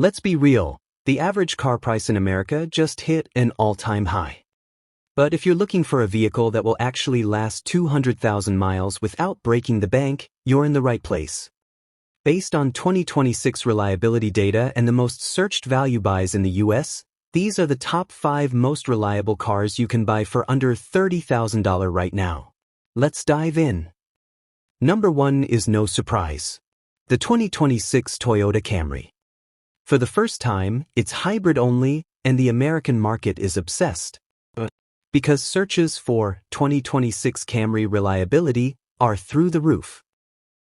Let's be real, the average car price in America just hit an all-time high. But if you're looking for a vehicle that will actually last 200,000 miles without breaking the bank, you're in the right place. Based on 2026 reliability data and the most searched value buys in the US, these are the top 5 most reliable cars you can buy for under $30,000 right now. Let's dive in. Number 1 is no surprise. The 2026 Toyota Camry. For the first time, it's hybrid only, and the American market is obsessed. Because searches for 2026 Camry reliability are through the roof.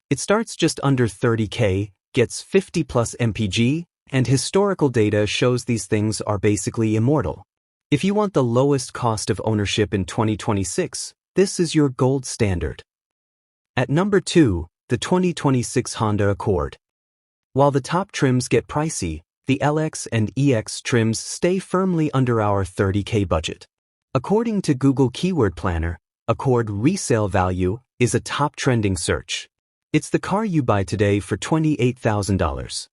It starts just under $30,000, gets 50 plus mpg, and historical data shows these things are basically immortal. If you want the lowest cost of ownership in 2026, this is your gold standard. At number 2, the 2026 Honda Accord. While the top trims get pricey, the LX and EX trims stay firmly under our $30,000 budget. According to Google Keyword Planner, Accord resale value is a top trending search. It's the car you buy today for $28,000.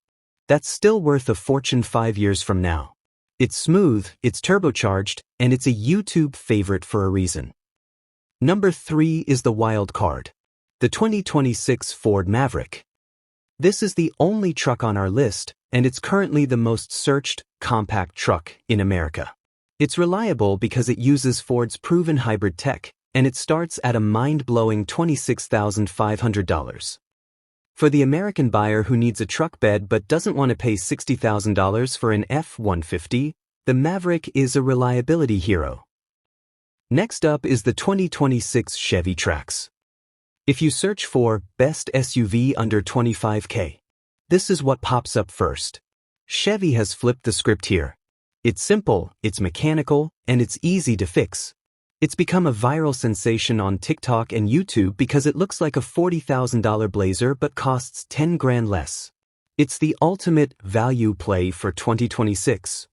That's still worth a fortune 5 years from now. It's smooth, it's turbocharged, and it's a YouTube favorite for a reason. Number 3 is the wild card. The 2026 Ford Maverick. This is the only truck on our list, and it's currently the most searched compact truck in America. It's reliable because it uses Ford's proven hybrid tech, and it starts at a mind-blowing $26,500. For the American buyer who needs a truck bed but doesn't want to pay $60,000 for an F-150, the Maverick is a reliability hero. Next up is the 2026 Chevy Trax. If you search for best SUV under $25,000, this is what pops up first. Chevy has flipped the script here. It's simple, it's mechanical, and it's easy to fix. It's become a viral sensation on TikTok and YouTube because it looks like a $40,000 Blazer but costs 10 grand less. It's the ultimate value play for 2026.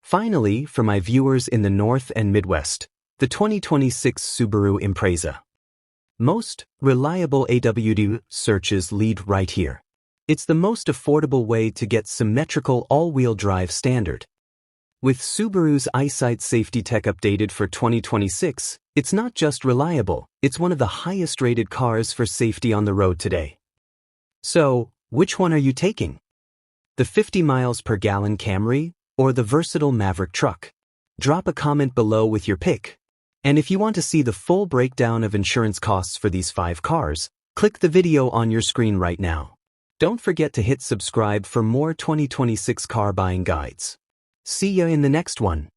Finally, for my viewers in the North and Midwest, the 2026 Subaru Impreza. Most reliable AWD searches lead right here. It's the most affordable way to get symmetrical all-wheel drive standard. With Subaru's EyeSight safety tech updated for 2026, it's not just reliable, it's one of the highest-rated cars for safety on the road today. So, which one are you taking? The 50 miles per gallon Camry or the versatile Maverick truck? Drop a comment below with your pick. And if you want to see the full breakdown of insurance costs for these 5 cars, click the video on your screen right now. Don't forget to hit subscribe for more 2026 car buying guides. See ya in the next one.